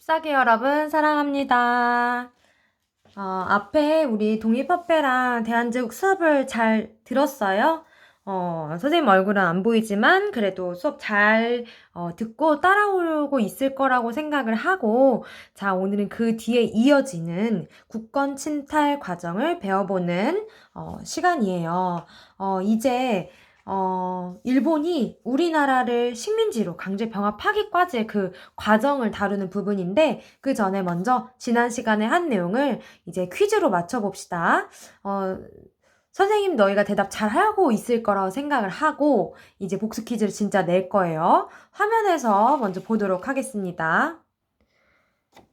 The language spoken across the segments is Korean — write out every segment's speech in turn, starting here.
싸게 여러분 사랑합니다. 앞에 우리 독립협회랑 대한제국 수업을 잘 들었어요? 선생님 얼굴은 안 보이지만 그래도 수업 잘 듣고 따라오고 있을 거라고 생각을 하고, 자, 오늘은 그 뒤에 이어지는 국권 침탈 과정을 배워보는 시간이에요. 이제 일본이 우리나라를 식민지로 강제 병합하기까지의 그 과정을 다루는 부분인데, 그 전에 먼저 지난 시간에 한 내용을 이제 퀴즈로 맞춰봅시다. 선생님 너희가 대답 잘 하고 있을 거라고 생각을 하고 이제 복수 퀴즈를 진짜 낼 거예요. 화면에서 먼저 보도록 하겠습니다.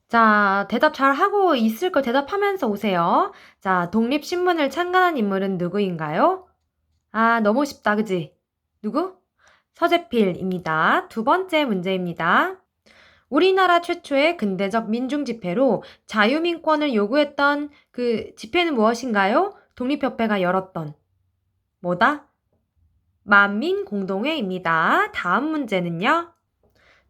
자, 대답 잘 하고 있을 걸 대답하면서 오세요. 자, 독립신문을 창간한 인물은 누구인가요? 아, 너무 쉽다, 그지? 누구? 서재필입니다. 두 번째 문제입니다. 우리나라 최초의 근대적 민중집회로 자유민권을 요구했던 그 집회는 무엇인가요? 독립협회가 열었던. 뭐다? 만민공동회입니다. 다음 문제는요.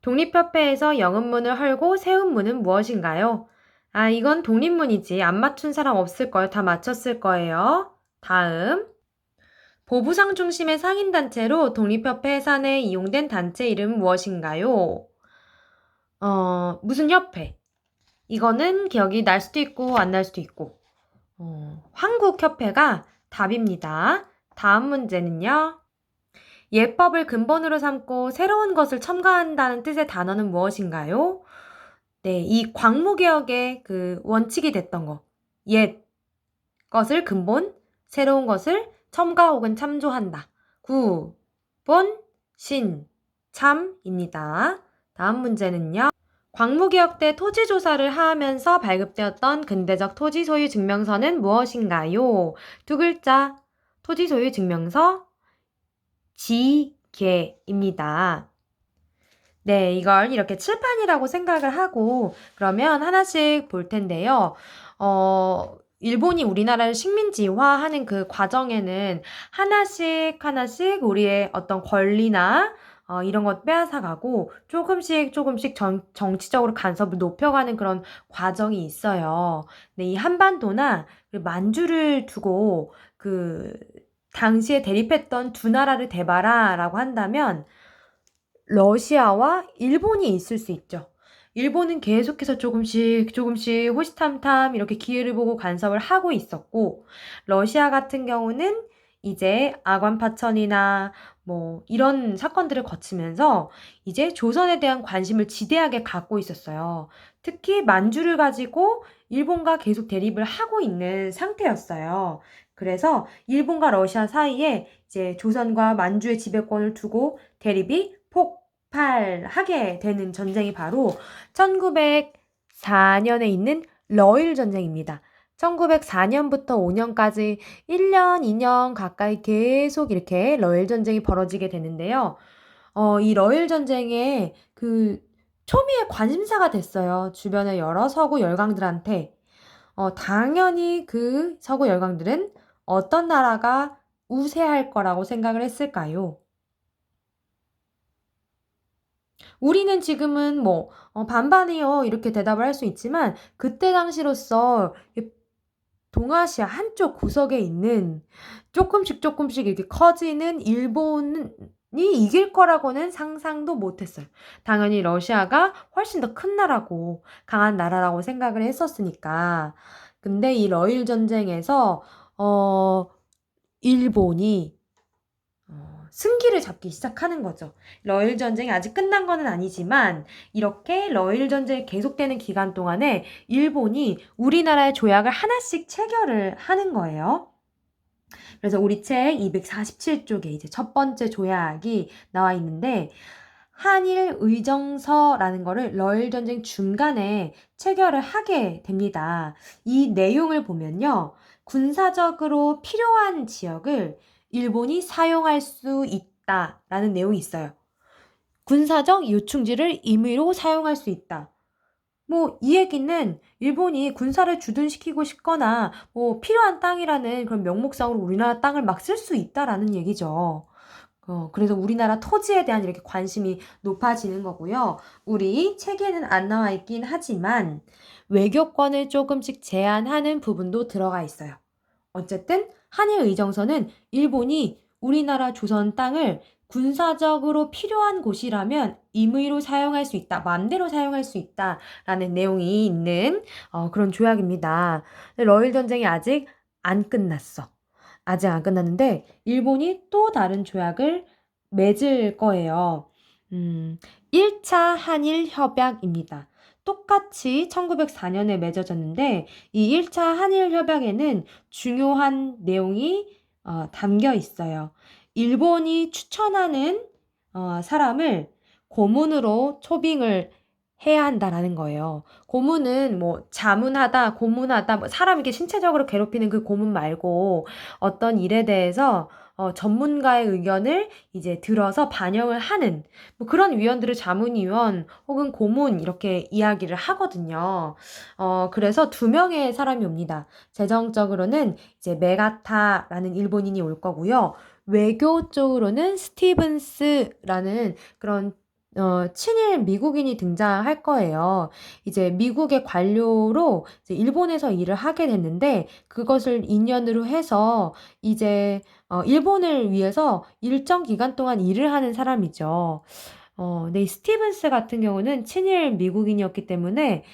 독립협회에서 영은문을 헐고 세운 문은 무엇인가요? 아, 이건 독립문이지. 안 맞춘 사람 없을 거예요. 다 맞췄을 거예요. 다음. 보부상 중심의 상인단체로 독립협회 해산에 이용된 단체 이름은 무엇인가요? 무슨 협회? 이거는 기억이 날 수도 있고 안 날 수도 있고. 한국협회가 답입니다. 다음 문제는요. 예법을 근본으로 삼고 새로운 것을 첨가한다는 뜻의 단어는 무엇인가요? 네, 이 광무개혁의 그 원칙이 됐던 거. 옛 것을 근본, 새로운 것을 첨가 혹은 참조한다. 구, 본, 신, 참입니다. 다음 문제는요. 광무개혁 때 토지조사를 하면서 발급되었던 근대적 토지 소유 증명서는 무엇인가요? 두 글자. 토지 소유 증명서 지계입니다. 네, 이걸 이렇게 칠판이라고 생각을 하고 그러면 하나씩 볼 텐데요. 일본이 우리나라를 식민지화하는 그 과정에는 하나씩 하나씩 우리의 어떤 권리나 이런 것 빼앗아가고 조금씩 정치적으로 간섭을 높여가는 그런 과정이 있어요. 네, 이 한반도나 만주를 두고 그 당시에 대립했던 두 나라를 대봐라라고 한다면 러시아와 일본이 있을 수 있죠. 일본은 계속해서 조금씩 호시탐탐 이렇게 기회를 보고 간섭을 하고 있었고, 러시아 같은 경우는 이제 아관파천이나 뭐 이런 사건들을 거치면서 이제 조선에 대한 관심을 지대하게 갖고 있었어요. 특히 만주를 가지고 일본과 계속 대립을 하고 있는 상태였어요. 그래서 일본과 러시아 사이에 이제 조선과 만주의 지배권을 두고 대립이 폭발하게 되는 전쟁이 바로 1904년에 있는 러일 전쟁입니다. 1904년부터 5년까지 1년, 2년 가까이 계속 이렇게 러일 전쟁이 벌어지게 되는데요. 이 러일 전쟁에 그 초미의 관심사가 됐어요. 주변의 여러 서구 열강들한테. 당연히 그 서구 열강들은 어떤 나라가 우세할 거라고 생각을 했을까요? 우리는 지금은 뭐 반반이요 이렇게 대답을 할 수 있지만 그때 당시로서 동아시아 한쪽 구석에 있는 조금씩 이렇게 커지는 일본이 이길 거라고는 상상도 못했어요. 당연히 러시아가 훨씬 더 큰 나라고 강한 나라라고 생각을 했었으니까. 근데 이 러일 전쟁에서 일본이 승기를 잡기 시작하는 거죠. 러일 전쟁이 아직 끝난 거는 아니지만 이렇게 러일 전쟁이 계속되는 기간 동안에 일본이 우리나라의 조약을 하나씩 체결을 하는 거예요. 그래서 우리 책 247쪽에 이제 첫 번째 조약이 나와 있는데 한일 의정서라는 거를 러일 전쟁 중간에 체결을 하게 됩니다. 이 내용을 보면요. 군사적으로 필요한 지역을 일본이 사용할 수 있다라는 내용이 있어요. 군사적 요충지를 임의로 사용할 수 있다. 뭐 이 얘기는 일본이 군사를 주둔시키고 싶거나 뭐 필요한 땅이라는 그런 명목상으로 우리나라 땅을 막 쓸 수 있다라는 얘기죠. 그래서 우리나라 토지에 대한 이렇게 관심이 높아지는 거고요. 우리 책에는 안 나와 있긴 하지만 외교권을 조금씩 제한하는 부분도 들어가 있어요. 어쨌든 한일의정서는 일본이 우리나라 조선 땅을 군사적으로 필요한 곳이라면 임의로 사용할 수 있다, 마음대로 사용할 수 있다라는 내용이 있는 그런 조약입니다. 러일 전쟁이 아직 안 끝났어. 아직 안 끝났는데 일본이 또 다른 조약을 맺을 거예요. 1차 한일 협약입니다. 똑같이 1904년에 맺어졌는데 이 1차 한일 협약에는 중요한 내용이 담겨 있어요. 일본이 추천하는 사람을 고문으로 초빙을 해야 한다라는 거예요. 고문은 뭐 자문하다, 고문하다, 뭐 사람 이렇게 신체적으로 괴롭히는 그 고문 말고 어떤 일에 대해서 전문가의 의견을 이제 들어서 반영을 하는 뭐 그런 위원들을 자문위원 혹은 고문 이렇게 이야기를 하거든요. 그래서 2명의 사람이 옵니다. 재정적으로는 이제 메가타라는 일본인이 올 거고요. 외교 쪽으로는 스티븐스라는 그런 친일 미국인이 등장할 거예요. 이제 미국의 관료로 이제 일본에서 일을 하게 됐는데 그것을 인연으로 해서 이제 일본을 위해서 일정 기간 동안 일을 하는 사람이죠. 근데 이 스티븐스 같은 경우는 친일 미국인이었기 때문에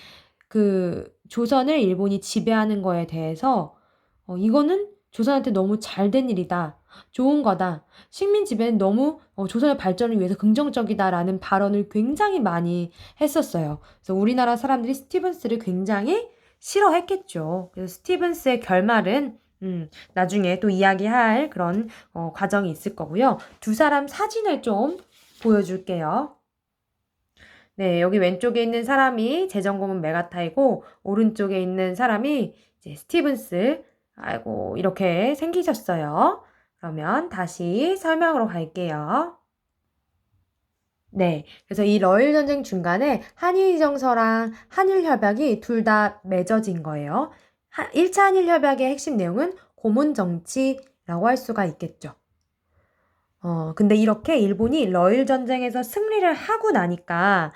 그 조선을 일본이 지배하는 거에 대해서 이거는 조선한테 너무 잘된 일이다. 좋은 거다. 식민 지배는 너무 조선의 발전을 위해서 긍정적이다라는 발언을 굉장히 많이 했었어요. 그래서 우리나라 사람들이 스티븐스를 굉장히 싫어했겠죠. 그래서 스티븐스의 결말은 나중에 또 이야기할 그런 과정이 있을 거고요. 2사람 사진을 좀 보여줄게요. 네, 여기 왼쪽에 있는 사람이 재정공은 메가타이고 오른쪽에 있는 사람이 이제 스티븐스. 아이고, 이렇게 생기셨어요. 그러면 다시 설명으로 갈게요. 네, 그래서 이 러일 전쟁 중간에 한일정서랑 한일협약이 둘 다 맺어진 거예요. 1차 한일협약의 핵심 내용은 고문정치라고 할 수가 있겠죠. 근데 이렇게 일본이 러일 전쟁에서 승리를 하고 나니까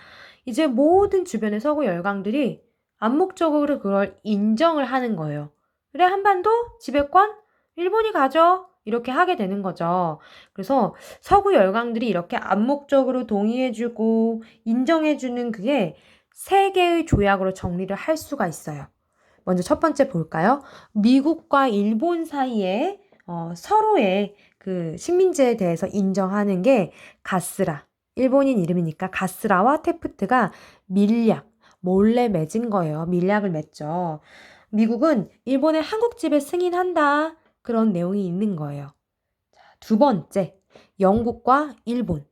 이제 모든 주변의 서구 열강들이 암묵적으로 그걸 인정을 하는 거예요. 그래, 한반도 지배권 일본이 가져. 이렇게 하게 되는 거죠. 그래서 서구 열강들이 이렇게 암묵적으로 동의해주고 인정해주는 그게 세 개의 조약으로 정리를 할 수가 있어요. 먼저 첫 번째 볼까요? 미국과 일본 사이에 서로의 그 식민지에 대해서 인정하는 게 가스라. 일본인 이름이니까 가스라와 테프트가 밀약, 몰래 맺은 거예요. 밀약을 맺죠. 미국은 일본의 한국집에 승인한다. 그런 내용이 있는 거예요. 자, 2번째, 영국과 일본.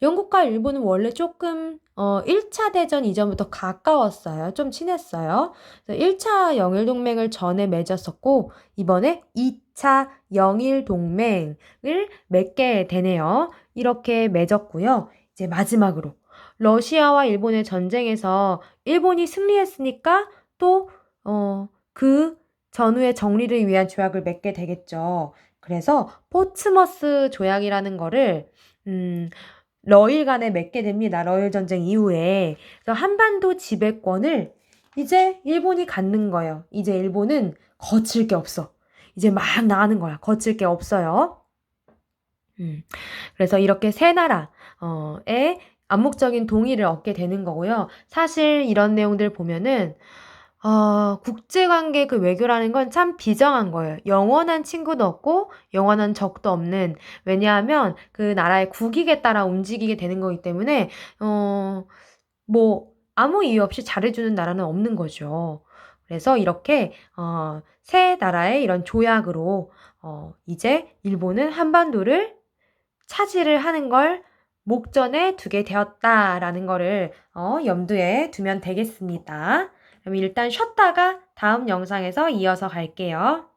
영국과 일본은 원래 조금 1차 대전 이전부터 가까웠어요. 좀 친했어요. 1차 영일동맹을 전에 맺었었고 이번에 2차 영일동맹을 맺게 되네요. 이렇게 맺었고요. 이제 마지막으로 러시아와 일본의 전쟁에서 일본이 승리했으니까 또 그 전후의 정리를 위한 조약을 맺게 되겠죠. 그래서 포츠머스 조약이라는 거를 러일 간에 맺게 됩니다. 러일 전쟁 이후에. 그래서 한반도 지배권을 이제 일본이 갖는 거예요. 이제 일본은 거칠 게 없어. 이제 막 나가는 거야. 거칠 게 없어요. 그래서 이렇게 세 나라의 암묵적인 동의를 얻게 되는 거고요. 사실 이런 내용들 보면은 국제관계 그 외교라는 건 참 비정한 거예요. 영원한 친구도 없고 영원한 적도 없는. 왜냐하면 그 나라의 국익에 따라 움직이게 되는 거기 때문에 뭐 아무 이유 없이 잘해주는 나라는 없는 거죠. 그래서 이렇게 세 나라의 이런 조약으로 이제 일본은 한반도를 차지를 하는 걸 목전에 두게 되었다라는 거를 염두에 두면 되겠습니다. 그럼 일단 쉬었다가 다음 영상에서 이어서 갈게요.